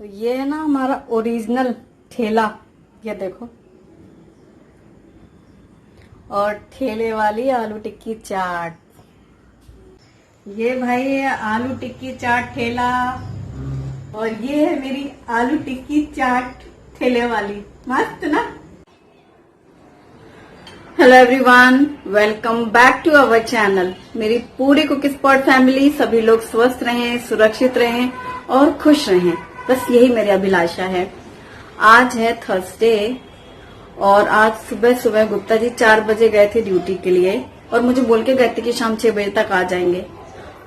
तो ये है ना हमारा ओरिजिनल ठेला, ये देखो। और ठेले वाली आलू टिक्की चाट, ये भाई है आलू टिक्की चाट ठेला, और ये है मेरी आलू टिक्की चाट ठेले वाली। मस्त ना। Hello everyone, welcome back to our channel. मेरी पूरी कुक स्पॉट फैमिली, सभी लोग स्वस्थ रहें, सुरक्षित रहें और खुश रहें, बस यही मेरी अभिलाषा है। आज है थर्सडे और आज सुबह सुबह गुप्ता जी 4 बजे गए थे ड्यूटी के लिए और मुझे बोल के गए थे कि शाम 6 बजे तक आ जाएंगे।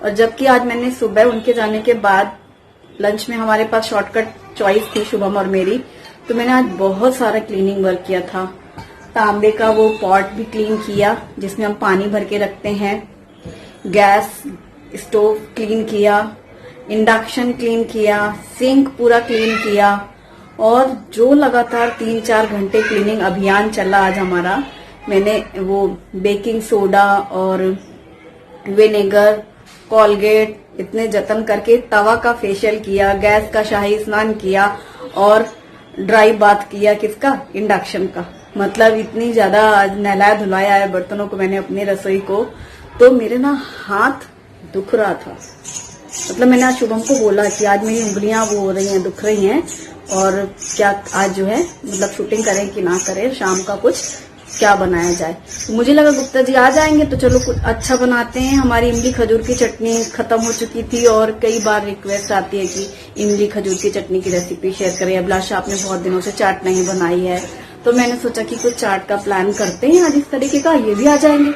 और जबकि आज मैंने सुबह उनके जाने के बाद लंच में हमारे पास शॉर्टकट चॉइस थी शुभम और मेरी, तो मैंने आज बहुत सारा क्लीनिंग वर्क किया था। तांबे का वो पॉट भी क्लीन किया जिसमें हम पानी भर के रखते हैं, गैस स्टोव क्लीन किया, इंडक्शन क्लीन किया, सिंक पूरा क्लीन किया। और जो लगातार 3-4 घंटे क्लीनिंग अभियान चला आज हमारा, मैंने वो बेकिंग सोडा और विनेगर, कोलगेट इतने जतन करके तवा का फेशियल किया, गैस का शाही स्नान किया और ड्राई बाथ किया। किसका? इंडक्शन का। मतलब इतनी ज्यादा नहलाया धुलाया है बर्तनों को मैंने अपनी रसोई को, तो मेरे ना हाथ दुख रहा था। मतलब मैंने आज शुभम को बोला कि आज मेरी उंगलियां वो हो रही हैं, दुख रही हैं, और क्या आज जो है मतलब शूटिंग करें कि ना करें, शाम का कुछ क्या बनाया जाए। तो मुझे लगा गुप्ता जी आ जाएंगे तो चलो कुछ अच्छा बनाते हैं। हमारी इमली खजूर की चटनी खत्म हो चुकी थी और कई बार रिक्वेस्ट आती है कि इमली खजूर की चटनी की रेसिपी शेयर करें। अभिलाषा, आपने बहुत दिनों से चाट नहीं बनाई है, तो मैंने सोचा कि कुछ चाट का प्लान करते हैं आज इस तरीके का, ये भी आ जाएंगे।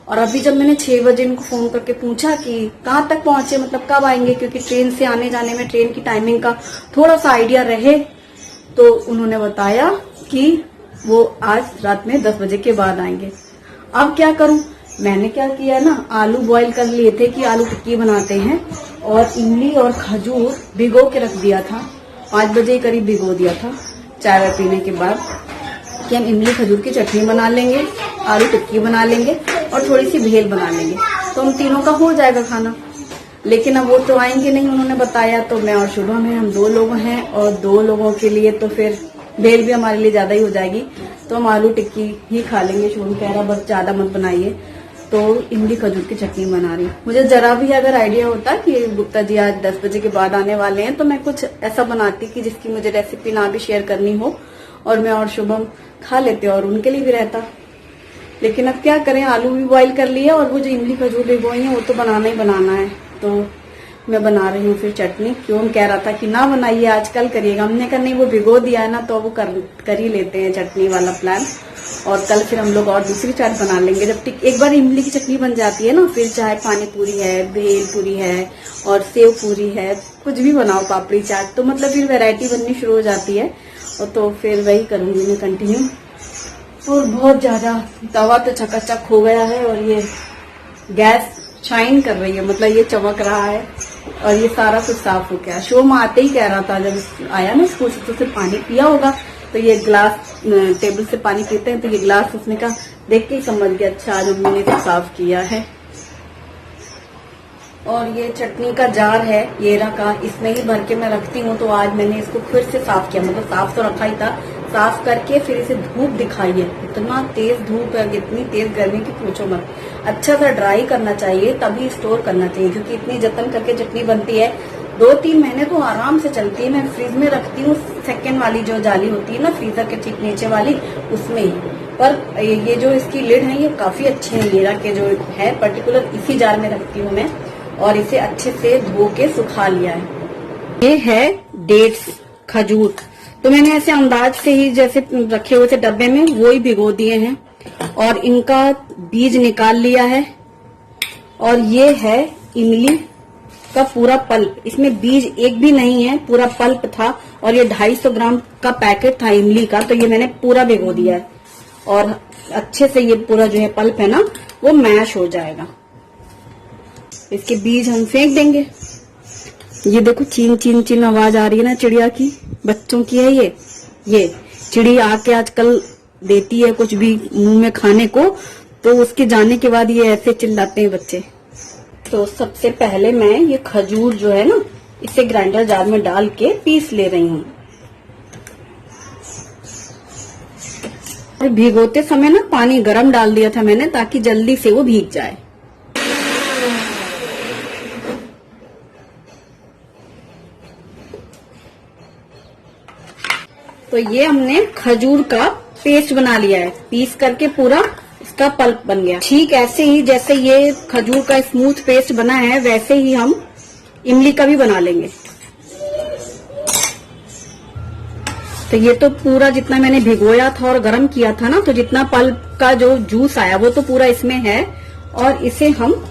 और अभी जब मैंने 6 बजे इनको फोन करके पूछा कि कहाँ तक पहुंचे, मतलब कब आएंगे, क्योंकि ट्रेन से आने जाने में ट्रेन की टाइमिंग का थोड़ा सा आइडिया रहे, तो उन्होंने बताया कि वो आज रात में 10 बजे के बाद आएंगे। अब क्या करूं, मैंने क्या किया ना, आलू बॉईल कर लिए थे कि आलू टिक्की बनाते हैं, और इमली और खजूर भिगो के रख दिया था। 5 बजे करीब भिगो दिया था चाय पीने के बाद कि हम इमली खजूर की चटनी बना लेंगे, आलू टिक्की बना लेंगे और थोड़ी सी भेल बना लेंगे, तो हम तीनों का हो जाएगा खाना। लेकिन अब वो तो आएंगे नहीं, उन्होंने बताया, तो मैं और शुभम है, हम 2 लोग हैं, और 2 लोगों के लिए तो फिर भेल भी हमारे लिए ज्यादा ही हो जाएगी, तो हम आलू टिक्की ही खा लेंगे। शुभम कह रहा बस ज्यादा मत बनाइए, तो इमली खजूर की चटनी बना रही। मुझे जरा भी अगर आइडिया होता कि गुप्ता जी आज 10 बजे के बाद आने वाले हैं, तो मैं कुछ ऐसा बनाती कि जिसकी मुझे रेसिपी ना भी शेयर करनी हो और मैं और शुभम खा लेते और उनके लिए भी रहता। लेकिन अब क्या करें, आलू भी बॉईल कर लिए और वो जो इमली खजूर भिगोई है वो तो बनाना ही बनाना है, तो मैं बना रही हूँ फिर चटनी। क्यों कह रहा था कि ना बनाइए, आज कल करिएगा। हमने कहा नहीं, वो भिगो दिया है ना, तो वो कर ही लेते हैं चटनी वाला प्लान, और कल फिर हम लोग और दूसरी चाट बना लेंगे। जब एक बार इमली की चटनी बन जाती है ना, फिर चाहे पानी पूरी है, भेल पूरी है और सेव पूरी है, कुछ भी बनाओ, पापड़ी चाट, तो मतलब फिर वैरायटी बननी शुरू हो जाती है। और तो फिर वही करूंगी मैं कंटिन्यू। और बहुत ज्यादा तवा तो चकाचक हो गया है और ये गैस शाइन कर रही है, मतलब ये चमक रहा है और ये सारा कुछ साफ हो गया। शोम आते ही कह रहा था, जब आया ना स्कूल से, तो सिर्फ पानी पिया होगा, तो ये ग्लास टेबल से पानी पीते हैं, तो ये ग्लास उसने कहा देख के ही समझ गया, अच्छा आज मम्मी ने इसे साफ किया है। और ये चटनी का जार है येरा का, इसमें ही भर के मैं रखती हूँ, तो आज मैंने इसको फिर से साफ किया। मतलब साफ तो रखा ही था, साफ करके फिर इसे धूप दिखाई है। इतना तेज धूप है, इतनी तेज गर्मी की पूछो मत। अच्छा सा ड्राई करना चाहिए, तभी स्टोर करना चाहिए, क्योंकि इतनी जतन करके चटनी बनती है, 2-3 महीने तो आराम से चलती है। मैं फ्रिज में रखती हूँ, सेकेंड वाली जो जाली होती है ना फ्रीजर के ठीक नीचे वाली, उसमें ही। पर ये जो इसकी लिड है ये काफी अच्छे है, येरा के जो है पर्टिकुलर इसी जार में रखती हूँ मैं, और इसे अच्छे से धो के सुखा लिया है। ये है डेट्स खजूर, तो मैंने ऐसे अंदाज से ही जैसे रखे हुए थे डब्बे में, वो ही भिगो दिए हैं और इनका बीज निकाल लिया है। और ये है इमली का पूरा पल्प, इसमें बीज एक भी नहीं है, पूरा पल्प था, और ये 250 ग्राम का पैकेट था इमली का, तो ये मैंने पूरा भिगो दिया है और अच्छे से ये पूरा जो है पल्प है ना वो मैश हो जाएगा। इसके बीज हम फेंक देंगे। ये देखो चीन चीन चीन आवाज आ रही है ना चिड़िया की, बच्चों की है ये चिड़ी आके आजकल देती है कुछ भी मुंह में खाने को, तो उसके जाने के बाद ये ऐसे चिल्लाते हैं बच्चे। तो सबसे पहले मैं ये खजूर जो है ना इसे ग्राइंडर जार में डाल के पीस ले रही हूँ। और भिगोते समय ना पानी गरम डाल दिया था मैंने, ताकि जल्दी से वो भीग जाए। तो ये हमने खजूर का पेस्ट बना लिया है, पीस करके पूरा इसका पल्प बन गया। ठीक ऐसे ही जैसे ये खजूर का स्मूथ पेस्ट बना है, वैसे ही हम इमली का भी बना लेंगे। तो ये तो पूरा जितना मैंने भिगोया था और गरम किया था ना, तो जितना पल्प का जो जूस आया वो तो पूरा इसमें है। और इसे हम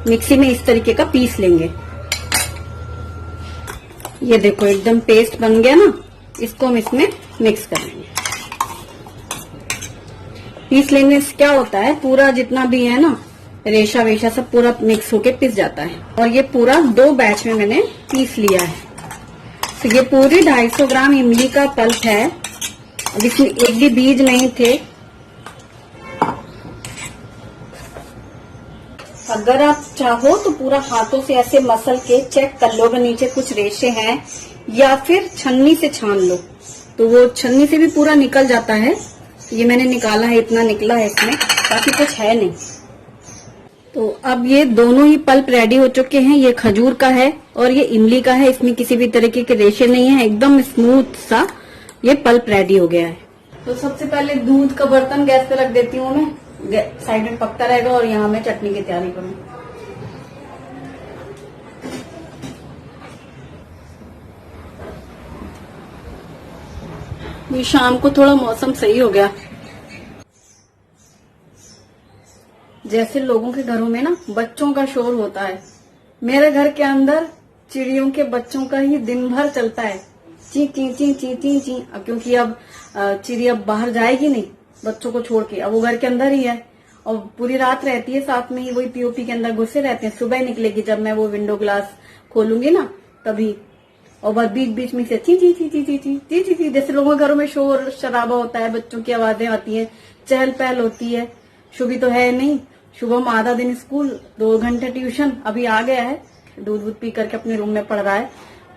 मिक्सी में इस तरीके का पीस लेंगे। ये देखो एकदम पेस्ट बन गया ना, इसको हम इसमें मिक्स कर लेंगे। पीस लेने से क्या होता है, पूरा जितना भी है ना रेशा वेशा सब पूरा मिक्स होके पिस जाता है। और ये पूरा 2 बैच में मैंने पीस लिया है। तो ये पूरी 250 ग्राम इमली का पल्प है। अब इसमें एक भी बीज नहीं थे। अगर आप चाहो तो पूरा हाथों से ऐसे मसल के चेक कर लो अगर नीचे कुछ रेशे हैं, या फिर छन्नी से छान लो, तो वो छन्नी से भी पूरा निकल जाता है। ये मैंने निकाला है, इतना निकला है इसमें, बाकी कुछ है नहीं। तो अब ये दोनों ही पल्प रेडी हो चुके हैं। ये खजूर का है और ये इमली का है। इसमें किसी भी तरीके के रेशे नहीं है, एकदम स्मूथ सा ये पल्प रेडी हो गया है। तो सबसे पहले दूध का बर्तन गैस पे रख देती हूँ मैं, साइड में पकता रहेगा। और यहाँ मैं चटनी की तैयारी करूँ। ये शाम को थोड़ा मौसम सही हो गया। जैसे लोगों के घरों में ना बच्चों का शोर होता है, मेरे घर के अंदर चिड़ियों के बच्चों का ही दिन भर चलता है, ची ची ची ची ची ची। अब क्योंकि अब चिड़ी अब बाहर जाएगी नहीं बच्चों को छोड़ के, अब वो घर के अंदर ही है और पूरी रात रहती है साथ में ही, वही पीओपी के अंदर घुसे रहते हैं। सुबह निकलेगी जब मैं वो विंडो ग्लास खोलूंगी ना तभी, और बस बीच बीच में से ची ची ची ची ची ची ची ची ची। जैसे लोगों के घरों में शोर शराबा होता है, बच्चों की आवाजें आती है, चहल पहल होती है। शुभी तो है नहीं, शुभम आधा दिन स्कूल 2 घंटे ट्यूशन, अभी आ गया है, दूध दूध पी करके अपने रूम में पढ़ रहा है।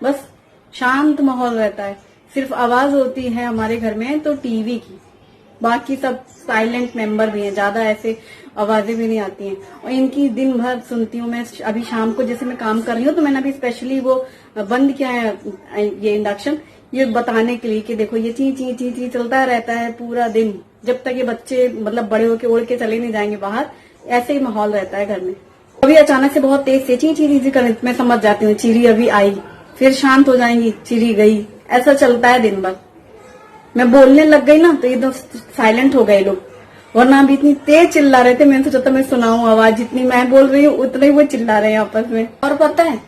बस शांत माहौल रहता है। सिर्फ आवाज होती है हमारे घर में तो टीवी की, बाकी सब साइलेंट मेंबर भी हैं, ज्यादा ऐसे आवाजें भी नहीं आती हैं। और इनकी दिन भर सुनती हूँ मैं। अभी शाम को जैसे मैं काम कर रही हूँ तो मैंने अभी स्पेशली वो बंद किया है ये इंडक्शन, ये बताने के लिए कि देखो ये ची ची ची ची चलता रहता है पूरा दिन, जब तक ये बच्चे मतलब बड़े होके उड़ के चले नहीं जाएंगे बाहर, ऐसे ही माहौल रहता है घर में। अभी अचानक से बहुत तेज से ची ची ची करने मैं समझ जाती हूँ चिड़ी अभी आई, फिर शांत हो जाएंगी, चिड़ी गई, ऐसा चलता है दिन भर। मैं बोलने लग गई ना तो एकदम साइलेंट हो गए लोग, वरना अभी इतनी तेज चिल्ला रहे थे, मैंने सोचा मैं सुनाऊं आवाज, जितनी मैं बोल रही हूँ उतना ही वो चिल्ला रहे हैं आपस में। और पता है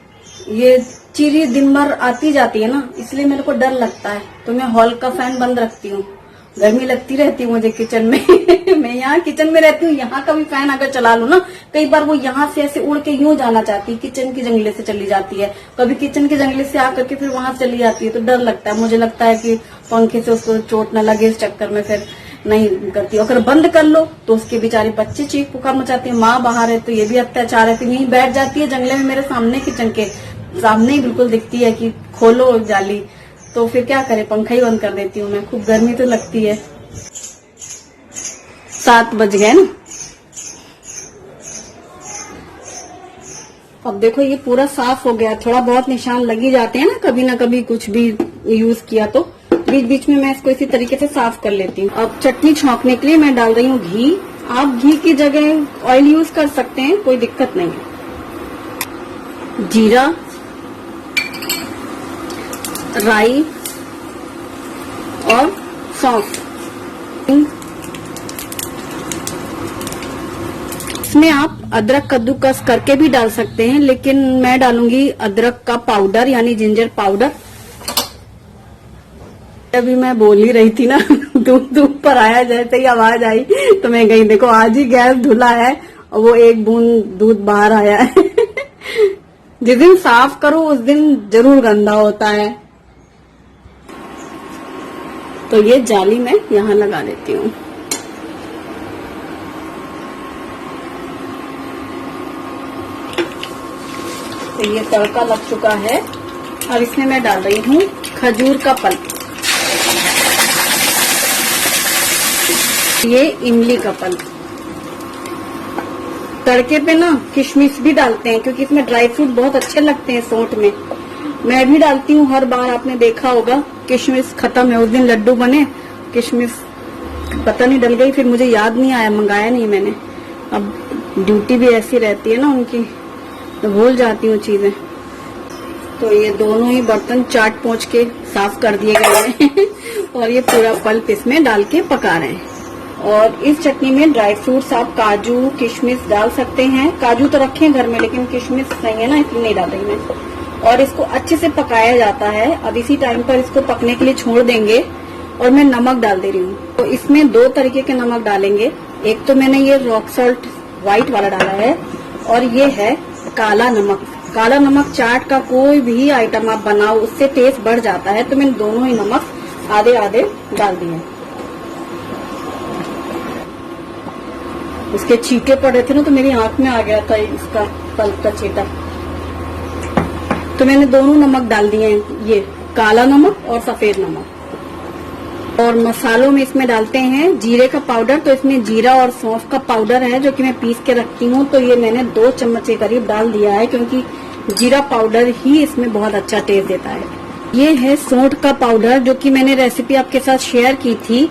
ये चिड़ी दिन भर आती जाती है ना, इसलिए मेरे को डर लगता है, तो मैं हॉल का फैन बंद रखती हूँ। गर्मी लगती रहती है मुझे किचन में मैं यहाँ किचन में रहती हूँ, यहाँ का भी फैन अगर चला लूं ना, कई बार वो यहाँ से ऐसे उड़ के यूं जाना चाहती है, किचन के जंगले से चली जाती है, कभी किचन के जंगले से आकर के फिर वहां चली जाती है। तो डर लगता है, मुझे लगता है कि पंखे से उसको चोट न लगे, इस चक्कर में फिर नहीं करती। अगर बंद कर लो तो उसके बेचारे बच्चे चीख पुकार मचाते हैं, माँ बाहर है तो ये भी अत्याचार है, तो यहीं बैठ जाती है जंगले में, मेरे सामने किचन के सामने ही बिल्कुल दिखती है कि खोलो जाली, तो फिर क्या करे, पंखा ही बंद कर देती हूँ मैं। खूब गर्मी तो लगती है। 7 बज गए ना। अब देखो ये पूरा साफ हो गया, थोड़ा बहुत निशान लग ही जाते हैं ना कभी कुछ भी यूज किया तो बीच बीच में मैं इसको इसी तरीके से साफ कर लेती हूँ। अब चटनी छौंकने के लिए मैं डाल रही हूँ घी। आप घी की जगह ऑयल यूज कर सकते हैं, कोई दिक्कत नहीं है। जीरा, राई और सौंफ। इसमें आप अदरक कद्दूकस करके भी डाल सकते हैं, लेकिन मैं डालूंगी अदरक का पाउडर यानी जिंजर पाउडर। अभी मैं बोल ही रही थी ना दूध पर आया, जैसे ही आवाज आई तो मैं गई, देखो आज ही गैस धुला है और वो एक बूंद दूध बाहर आया है जिस दिन साफ करो उस दिन जरूर गंदा होता है। तो ये जाली मैं यहाँ लगा देती हूँ। तो ये तड़का लग चुका है और इसमें मैं डाल रही हूँ खजूर का पल्प, ये इमली का पल्प। तड़के पे ना किशमिश भी डालते हैं क्योंकि इसमें ड्राई फ्रूट बहुत अच्छे लगते हैं सौंठ में। मैं भी डालती हूँ हर बार, आपने देखा होगा। किशमिश खत्म है, उस दिन लड्डू बने, किशमिश पता नहीं डल गई, फिर मुझे याद नहीं आया, मंगाया नहीं मैंने। अब ड्यूटी भी ऐसी रहती है ना उनकी, तो भूल जाती हूँ चीजें। तो ये दोनों ही बर्तन चाट पोंछ के साफ कर दिए गए हैं और ये पूरा पल्प इसमें डाल के पका रहे हैं। और इस चटनी में ड्राई फ्रूट्स आप काजू किशमिश डाल सकते हैं। काजू तो रखे हैं घर में, लेकिन किशमिश नहीं है ना, इसलिए नहीं डाल रही मैं। और इसको अच्छे से पकाया जाता है। अब इसी टाइम पर इसको पकने के लिए छोड़ देंगे। और मैं नमक डाल दे रही हूँ। तो इसमें 2 तरीके के नमक डालेंगे। एक तो मैंने ये रॉक सॉल्ट व्हाइट वाला डाला है, और ये है काला नमक। काला नमक चाट का कोई भी आइटम आप बनाओ उससे टेस्ट बढ़ जाता है। तो मैंने दोनों ही नमक आधे आधे डाल दिए। इसके छींटे पड़े थे ना, तो मेरी आंख में आ गया था इसका पल्प का छींटा। तो मैंने दोनों नमक डाल दिए हैं, ये काला नमक और सफेद नमक। और मसालों में इसमें डालते हैं जीरे का पाउडर। तो इसमें जीरा और सौंफ का पाउडर है जो कि मैं पीस के रखती हूँ। तो ये मैंने 2 चम्मच के करीब डाल दिया है, क्योंकि जीरा पाउडर ही इसमें बहुत अच्छा टेस्ट देता है। ये है सौंठ का पाउडर, जो कि मैंने रेसिपी आपके साथ शेयर की थी।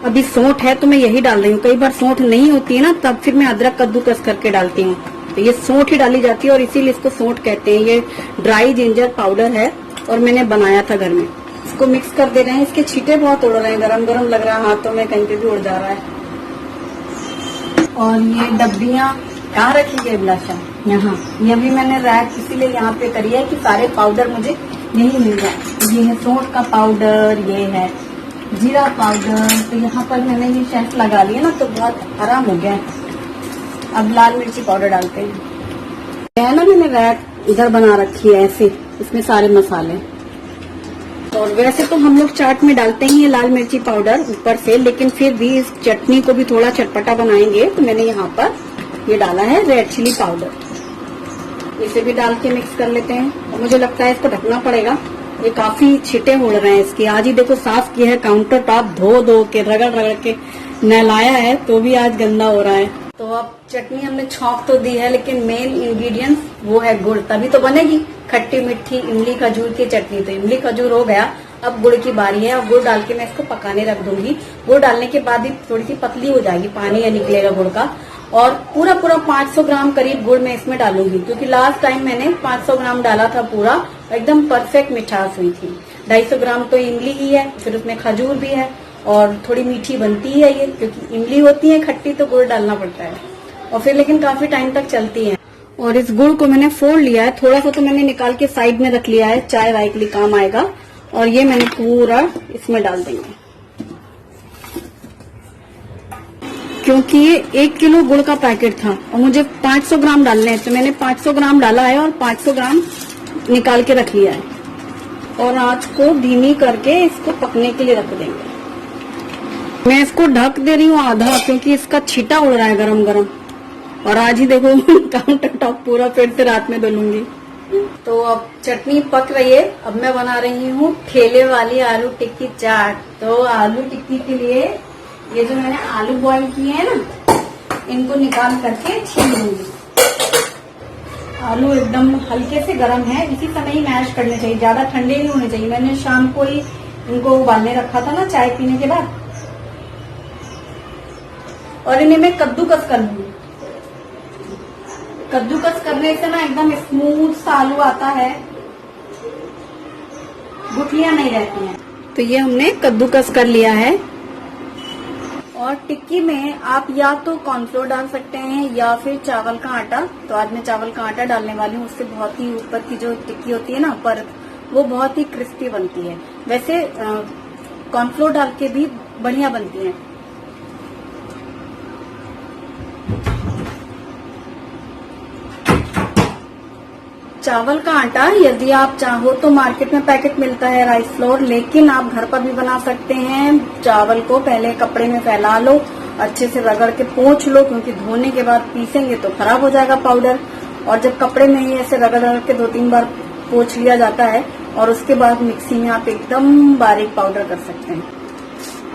अभी सौंठ है तो मैं यही डाल रही हूँ। कई बार सौंठ नहीं होती है ना, तब फिर मैं अदरक कद्दूकस करके डालती हूँ। तो ये सौंठ ही डाली जाती है और इसीलिए इसको सौंठ कहते हैं। ये ड्राई जिंजर पाउडर है और मैंने बनाया था घर में। इसको मिक्स कर दे रहे हैं। इसके छींटे बहुत उड़ रहे हैं, गरम गरम लग रहा है हाथों में, कहीं पे भी उड़ जा रहा है। और ये डब्बियां कहाँ रखी गई अभिलाषा? यहाँ। ये भी मैंने रैक इसीलिए यहाँ पे करी है कि सारे पाउडर मुझे यही मिल जाए। ये है सौंठ का पाउडर, ये है जीरा पाउडर। तो यहाँ पर मैंने ये शेल्फ लगा लिया ना, तो बहुत आराम हो गया है। अब लाल मिर्ची पाउडर डालते हैं। है ना, मैंने रैक इधर बना रखी है ऐसे, इसमें सारे मसाले। और वैसे तो हम लोग चाट में डालते ही है लाल मिर्ची पाउडर ऊपर से, लेकिन फिर भी इस चटनी को भी थोड़ा चटपटा बनाएंगे तो मैंने यहाँ पर ये डाला है रेड चिली पाउडर। इसे भी डाल के मिक्स कर लेते हैं। और मुझे लगता है इसको ढकना पड़ेगा, ये काफी छींटे उड़ रहे हैं इसके। आज ही देखो साफ किया है, काउंटर टॉप धो के रगड़ के नहलाया है, तो भी आज गंदा हो रहा है। तो अब चटनी हमने छौंक तो दी है, लेकिन मेन इंग्रेडिएंट्स वो है गुड़, तभी तो बनेगी खट्टी मीठी इमली खजूर की चटनी। तो इमली खजूर हो गया, अब गुड़ की बारी है। और गुड़ डाल के मैं इसको पकाने रख दूंगी। गुड़ डालने के बाद ही थोड़ी सी पतली हो जाएगी, पानी या निकलेगा गुड़ का। और पूरा 500 ग्राम करीब गुड़ मैं इसमें डालूंगी, क्योंकि लास्ट टाइम मैंने 500 ग्राम डाला था पूरा, एकदम परफेक्ट मिठास हुई थी। 250 ग्राम तो इमली ही है, फिर उसमें खजूर भी है और थोड़ी मीठी बनती है ये, क्योंकि इमली होती है खट्टी तो गुड़ डालना पड़ता है। और फिर लेकिन काफी टाइम तक चलती है। और इस गुड़ को मैंने फोड़ लिया है, थोड़ा सा तो मैंने निकाल के साइड में रख लिया है, चाय वाय के लिए काम आएगा। और ये मैंने पूरा इसमें डाल देंगे, क्योंकि ये 1 किलो गुड़ का पैकेट था और मुझे 500 ग्राम डालने हैं। तो मैंने 500 ग्राम डाला है और 500 ग्राम निकाल के रख लिया है। और आंच को धीमी करके इसको पकने के लिए रख देंगे। मैं इसको ढक दे रही हूँ आधा, क्योंकि इसका छींटा उड़ रहा है गरम गरम। और आज ही देखो काउंटर टॉप पूरा फिर से रात में धुलूंगी। तो अब चटनी पक रही है। अब मैं बना रही हूँ ठेले वाली आलू टिक्की चाट। तो आलू टिक्की के लिए ये जो मैंने आलू बॉईल किए हैं ना, इनको निकाल करके छील लूंगी। आलू एकदम हल्के से गर्म है, इसी समय ही मैश करने चाहिए, ज्यादा ठंडे नहीं होने चाहिए। मैंने शाम को ही इनको उबालने रखा था ना चाय पीने के बाद। और इन्हें मैं कद्दूकस कर लूंगी। कद्दूकस करने से ना एकदम स्मूथ सा आलू आता है, गुठलियां नहीं रहती हैं। तो ये हमने कद्दूकस कर लिया है। और टिक्की में आप या तो कॉर्नफ्लोर डाल सकते हैं या फिर चावल का आटा। तो आज मैं चावल का आटा डालने वाली हूँ, उससे बहुत ही ऊपर की जो टिक्की होती है ना परत, वो बहुत ही क्रिस्पी बनती है। वैसे कॉर्नफ्लोर डाल के भी बढ़िया बनती है। चावल का आटा यदि आप चाहो तो मार्केट में पैकेट मिलता है राइस फ्लोर, लेकिन आप घर पर भी बना सकते हैं। चावल को पहले कपड़े में फैला लो, अच्छे से रगड़ के पोंछ लो, क्योंकि धोने के बाद पीसेंगे तो खराब हो जाएगा पाउडर। और जब कपड़े में ही ऐसे रगड़ के 2-3 बार पोंछ लिया जाता है और उसके बाद मिक्सी में आप एकदम बारीक पाउडर कर सकते हैं।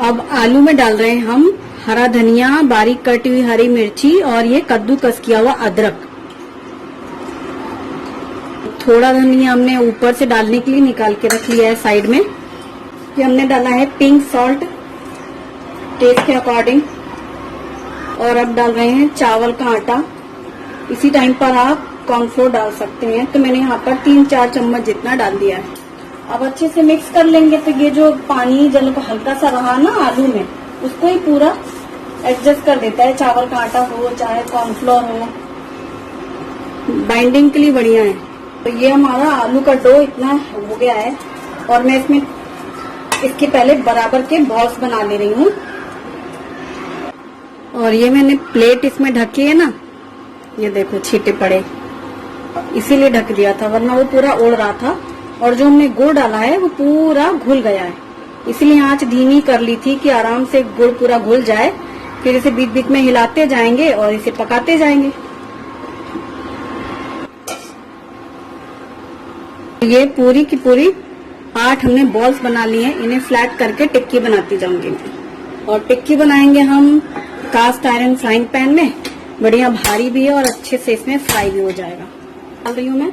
अब आलू में डाल रहे हैं हम हरा धनिया, बारीक कटी हुई हरी मिर्ची और ये कद्दूकस किया हुआ अदरक। थोड़ा धनिया हमने ऊपर से डालने के लिए निकाल के रख लिया है साइड में। ये हमने डाला है पिंक सॉल्ट टेस्ट के अकॉर्डिंग। और अब डाल रहे हैं चावल का आटा। इसी टाइम पर आप कॉर्नफ्लोर डाल सकते हैं, तो मैंने यहाँ पर 3-4 चम्मच जितना डाल दिया है। अब अच्छे से मिक्स कर लेंगे, तो ये जो पानी जल हल्का सा रहा ना आलू में, उसको ही पूरा एडजस्ट कर देता है। चावल का आटा हो चाहे कॉर्नफ्लोर हो, बाइंडिंग के लिए बढ़िया है। तो ये हमारा आलू का डो इतना हो गया है और मैं इसमें इसके पहले बराबर के बॉल्स बना ले रही हूँ। और ये मैंने प्लेट इसमें ढकी है ना, ये देखो छींटे पड़े, इसीलिए ढक दिया था, वरना वो पूरा उड़ रहा था। और जो हमने गुड़ डाला है वो पूरा घुल गया है, इसलिए आंच धीमी कर ली थी कि आराम से गुड़ पूरा घुल जाए। फिर इसे बीच बीच में हिलाते जाएंगे और इसे पकाते जाएंगे। ये पूरी की पूरी 8 हमने बॉल्स बना ली हैं। इन्हें फ्लैट करके टिक्की बनाती जाऊंगी मैं। और टिक्की बनाएंगे हम कास्ट आयरन फ्राइंग पैन में। बढ़िया भारी भी है और अच्छे से इसमें फ्राई भी हो जाएगा। डाल रही हूँ मैं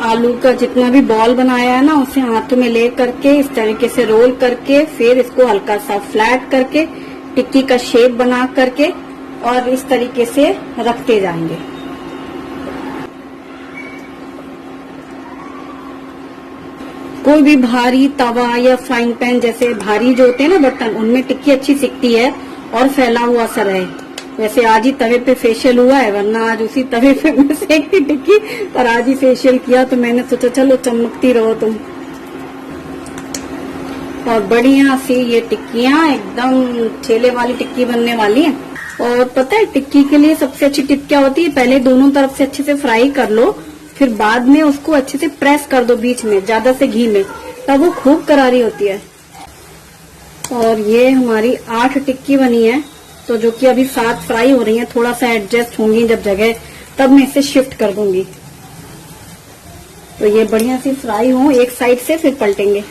आलू का जितना भी बॉल बनाया है ना, उसे हाथों में ले करके इस तरीके से रोल करके फिर इसको हल्का सा फ्लैट करके टिक्की का शेप बना करके और इस तरीके से रखते जाएंगे। कोई भी भारी तवा या फ्राइंग पैन जैसे भारी जो होते हैं ना बर्तन, उनमें टिक्की अच्छी सिकती है और फैला हुआ सा रहे। वैसे आज ही तवे पे फेशियल हुआ है, वरना आज उसी तवे पे मैं सेकती टिक्की, पर आज ही फेशियल किया तो मैंने सोचा चलो चमकती रहो तुम। और बढ़िया सी ये टिक्कियां एकदम ठेले वाली टिक्की बनने वाली है। और पता है टिक्की के लिए सबसे अच्छी टिप क्या होती है, पहले दोनों तरफ से अच्छे से फ्राई कर लो, फिर बाद में उसको अच्छे से प्रेस कर दो बीच में ज्यादा से घी में, तब वो खूब करारी होती है। और ये हमारी 8 टिक्की बनी है, तो जो कि अभी 7 फ्राई हो रही है, थोड़ा सा एडजस्ट होंगी जब जगह, तब मैं इसे शिफ्ट कर दूंगी। तो ये बढ़िया सी फ्राई हो एक साइड से, फिर पलटेंगे।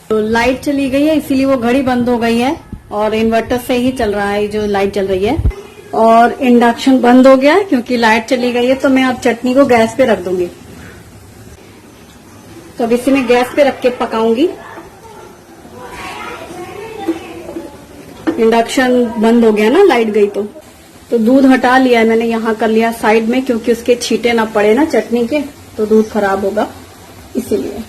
तो लाइट चली गई है, इसीलिए वो घड़ी बंद हो गई है और इन्वर्टर से ही चल रहा है जो लाइट चल रही है। और इंडक्शन बंद हो गया है क्योंकि लाइट चली गई है। तो मैं अब चटनी को गैस पे रख दूंगी। तो अब इसे मैं गैस पे रख के पकाऊंगी। इंडक्शन बंद हो गया ना, लाइट गई तो दूध हटा लिया है मैंने, यहाँ कर लिया साइड में, क्योंकि उसके छींटे ना पड़े ना चटनी के, तो दूध खराब होगा इसीलिए।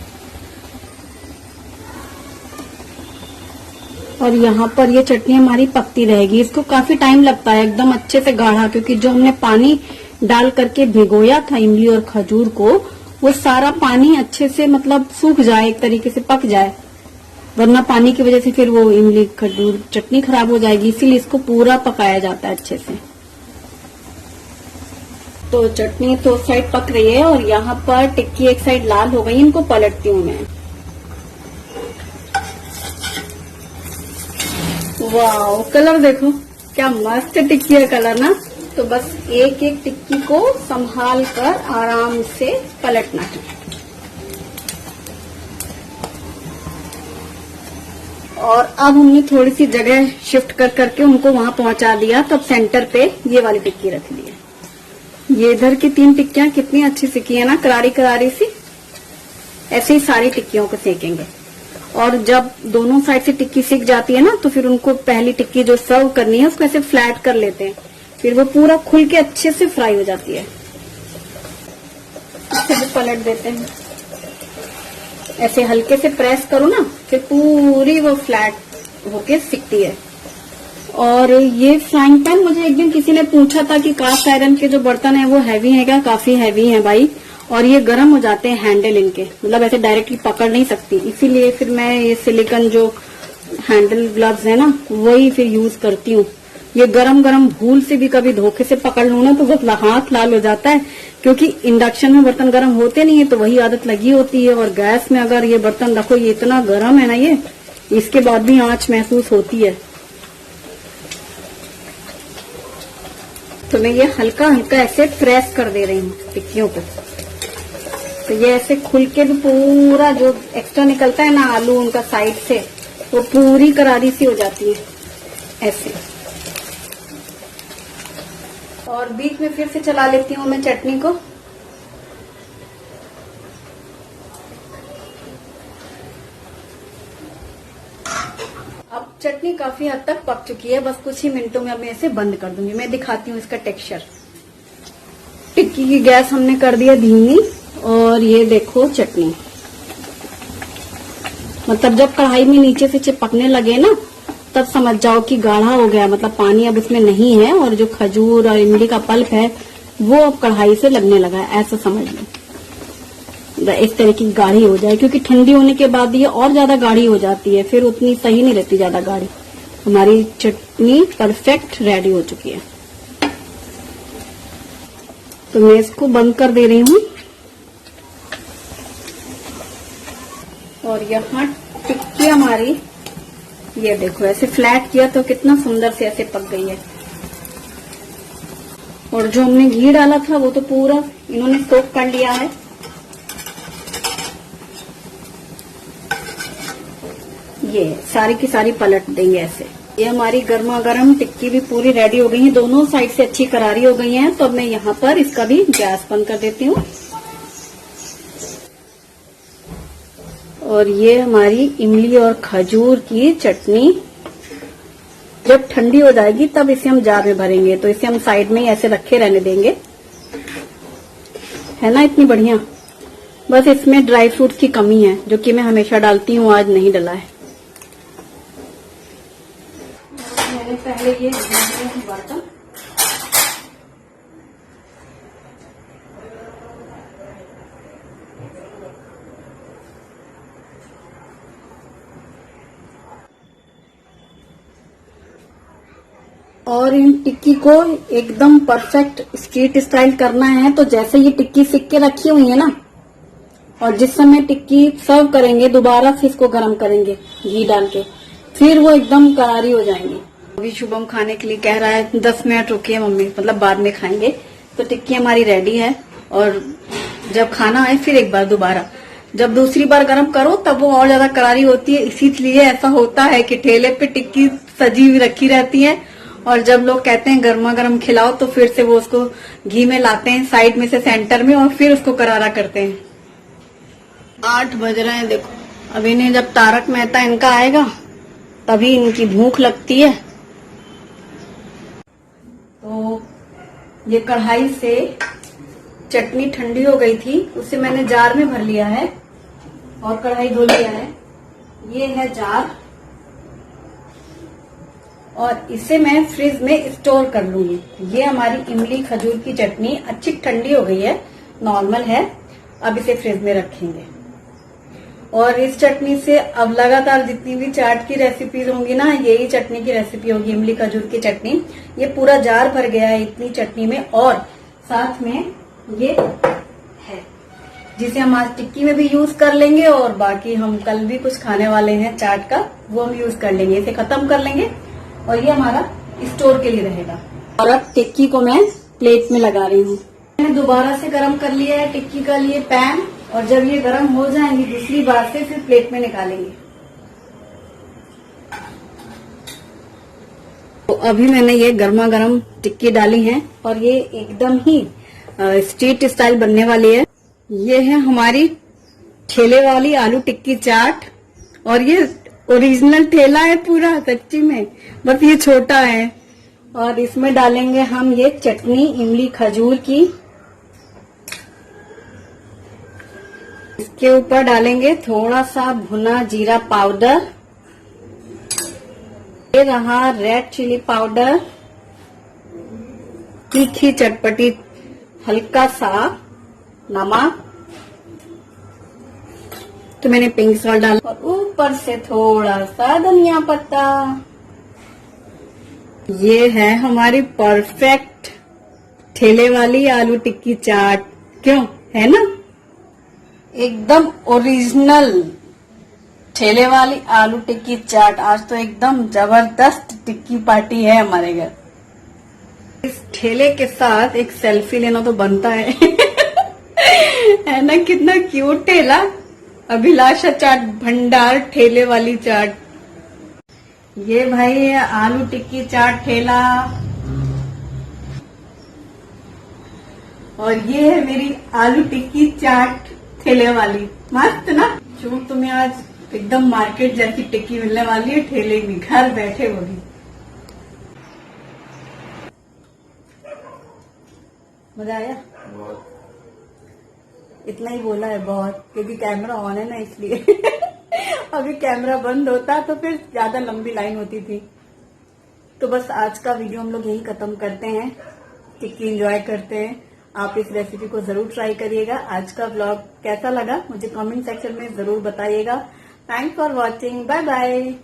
और यहाँ पर ये चटनी हमारी पकती रहेगी। इसको काफी टाइम लगता है एकदम अच्छे से गाढ़ा, क्योंकि जो हमने पानी डाल करके भिगोया था इमली और खजूर को, वो सारा पानी अच्छे से मतलब सूख जाए, एक तरीके से पक जाए, वरना पानी की वजह से फिर वो इमली खजूर चटनी खराब हो जाएगी। इसीलिए इसको पूरा पकाया जाता है अच्छे से। तो चटनी तो साइड पक रही है और यहाँ पर टिक्की एक साइड लाल हो गई, इनको पलटती हूँ मैं। वाह, कलर देखो क्या मस्त टिक्की है कलर ना। तो बस एक एक टिक्की को संभाल कर आराम से पलटना है। और अब हमने थोड़ी सी जगह शिफ्ट कर करके उनको वहां पहुंचा दिया, तब सेंटर पे ये वाली टिक्की रख ली है। ये इधर की 3 टिक्कियां कितनी अच्छी सिकी है ना, करारी करारी सी। ऐसे ही सारी टिक्कियों को सेकेंगे। और जब दोनों साइड से टिक्की सिक जाती है ना, तो फिर उनको पहली टिक्की जो सर्व करनी है उसको ऐसे फ्लैट कर लेते हैं, फिर वो पूरा खुल के अच्छे से फ्राई हो जाती है। अच्छे से पलट देते हैं, ऐसे हल्के से प्रेस करो ना, फिर पूरी वो फ्लैट होके सिकती है। और ये फ्राइंग पैन मुझे एक दिन किसी ने पूछा था कि कास्ट आयरन के जो बर्तन है वो हैवी है क्या? काफी हैवी है भाई, और ये गर्म हो जाते हैं हैंडल इनके, मतलब ऐसे डायरेक्टली पकड़ नहीं सकती। इसीलिए फिर मैं ये सिलिकॉन जो हैंडल ग्लव्स है ना, वही फिर यूज करती हूँ। ये गरम गरम भूल से भी कभी धोखे से पकड़ लूं ना तो बहुत हाथ लाल हो जाता है, क्योंकि इंडक्शन में बर्तन गर्म होते नहीं है, तो वही आदत लगी होती है। और गैस में अगर ये बर्तन रखो, ये इतना गर्म है ना, ये इसके बाद भी आंच महसूस होती है। तो मैं ये हल्का हल्का ऐसे प्रेस कर दे रही हूँ टिक्कियों को। तो ये ऐसे खुल के भी पूरा जो एक्स्ट्रा निकलता है ना आलू उनका साइड से, वो पूरी करारी सी हो जाती है ऐसे। और बीच में फिर से चला लेती हूँ मैं चटनी को। अब चटनी काफी हद तक पक चुकी है, बस कुछ ही मिनटों में अब मैं इसे बंद कर दूंगी। मैं दिखाती हूँ इसका टेक्सचर। टिक्की की गैस हमने कर दिया धीमी, और ये देखो चटनी, मतलब जब कढ़ाई में नीचे से चिपकने लगे ना, तब समझ जाओ कि गाढ़ा हो गया, मतलब पानी अब इसमें नहीं है, और जो खजूर और इमली का पल्प है वो अब कढ़ाई से लगने लगा है, ऐसा समझ लो। इस तरह की गाढ़ी हो जाए, क्योंकि ठंडी होने के बाद ये और ज्यादा गाढ़ी हो जाती है, फिर उतनी सही नहीं रहती ज्यादा गाढ़ी। हमारी चटनी परफेक्ट रेडी हो चुकी है। तो मैं इसको बंद कर दे रही हूँ। और यहाँ टिक्की हमारी, ये देखो ऐसे फ्लैट किया तो कितना सुंदर से ऐसे पक गई है। और जो हमने घी डाला था वो तो पूरा इन्होंने सोक कर लिया है। ये सारी की सारी पलट देंगे ऐसे। ये हमारी गर्मा गर्म टिक्की भी पूरी रेडी हो गई है, दोनों साइड से अच्छी करारी हो गई है। तो अब मैं यहाँ पर इसका भी गैस बंद कर देती हूँ। और ये हमारी इमली और खजूर की चटनी जब ठंडी हो जाएगी तब इसे हम जार में भरेंगे। तो इसे हम साइड में ही ऐसे रखे रहने देंगे, है ना, इतनी बढ़िया। बस इसमें ड्राई फ्रूट्स की कमी है, जो कि मैं हमेशा डालती हूँ, आज नहीं डला है। मैंने पहले ये बर्तन और इन टिक्की को एकदम परफेक्ट स्ट्रीट स्टाइल करना है। तो जैसे ये टिक्की सिक के रखी हुई है ना, और जिस समय टिक्की सर्व करेंगे दोबारा से इसको गरम करेंगे घी डाल के, फिर वो एकदम करारी हो जाएंगी। अभी शुभम खाने के लिए कह रहा है 10 मिनट रुकिए मम्मी, मतलब बाद में खाएंगे। तो टिक्की हमारी रेडी है, और जब खाना आए फिर एक बार दोबारा, जब दूसरी बार गरम करो तब वो और ज्यादा करारी होती है। इसीलिए ऐसा होता है कि ठेले पे टिक्की सजी हुई रखी रहती है, और जब लोग कहते हैं गर्मा गर्म खिलाओ तो फिर से वो उसको घी में लाते हैं साइड में से सेंटर में, और फिर उसको करारा करते हैं। 8 बज रहे हैं देखो। अब इन्हें जब तारक मेहता इनका आएगा तभी इनकी भूख लगती है। तो ये कढ़ाई से चटनी ठंडी हो गई थी, उसे मैंने जार में भर लिया है और कढ़ाई धो लिया है। ये है जार, और इसे मैं फ्रिज में स्टोर कर लूंगी। ये हमारी इमली खजूर की चटनी अच्छी ठंडी हो गई है, नॉर्मल है। अब इसे फ्रिज में रखेंगे, और इस चटनी से अब लगातार जितनी भी चाट की रेसिपीज होंगी ना, यही चटनी की रेसिपी होगी, इमली खजूर की चटनी। ये पूरा जार भर गया है इतनी चटनी में, और साथ में ये है जिसे हम आज टिक्की में भी यूज कर लेंगे, और बाकी हम कल भी कुछ खाने वाले हैं चाट का, वो हम यूज कर लेंगे। इसे खत्म कर लेंगे और ये हमारा स्टोर के लिए रहेगा। और अब टिक्की को मैं प्लेट में लगा रही हूँ। मैंने दोबारा से गरम कर लिया है टिक्की का लिए पैन, और जब ये गरम हो जाएंगी दूसरी बार से फिर प्लेट में निकालेंगे। तो अभी मैंने ये गर्मा गर्म टिक्की डाली है, और ये एकदम ही स्ट्रीट स्टाइल बनने वाली है। ये है हमारी ठेले वाली आलू टिक्की चाट, और ये ओरिजिनल ठेला है पूरा सच्ची में, बस ये छोटा है। और इसमें डालेंगे हम ये चटनी इमली खजूर की, इसके ऊपर डालेंगे थोड़ा सा भुना जीरा पाउडर, ये रहा रेड चिली पाउडर, तीखी चटपटी हल्का सा नमक, तो मैंने पिंक सॉल्ट डाला, और ऊपर से थोड़ा सा धनिया पत्ता। ये है हमारी परफेक्ट ठेले वाली आलू टिक्की चाट। क्यों, है ना, एकदम ओरिजिनल ठेले वाली आलू टिक्की चाट। आज तो एकदम जबरदस्त टिक्की पार्टी है हमारे घर। इस ठेले के साथ एक सेल्फी लेना तो बनता है है ना। कितना क्यूट ठेला, अभिलाषा चाट भंडार ठेले वाली चाट। ये भाई आलू टिक्की चाट ठेला, और ये है मेरी आलू टिक्की चाट ठेले वाली। मस्त ना। जो तुम्हें आज एकदम मार्केट जैसी टिक्की मिलने वाली है ठेले में, घर बैठे होगी। मजा आया? इतना ही बोला है बहुत, क्योंकि कैमरा ऑन है ना इसलिए अभी कैमरा बंद होता तो फिर ज्यादा लंबी लाइन होती थी। तो बस आज का वीडियो हम लोग यही खत्म करते हैं। टिक्की एंजॉय करते हैं। आप इस रेसिपी को जरूर ट्राई करिएगा। आज का व्लॉग कैसा लगा मुझे कमेंट सेक्शन में जरूर बताइएगा। Thanks for watching. Bye bye.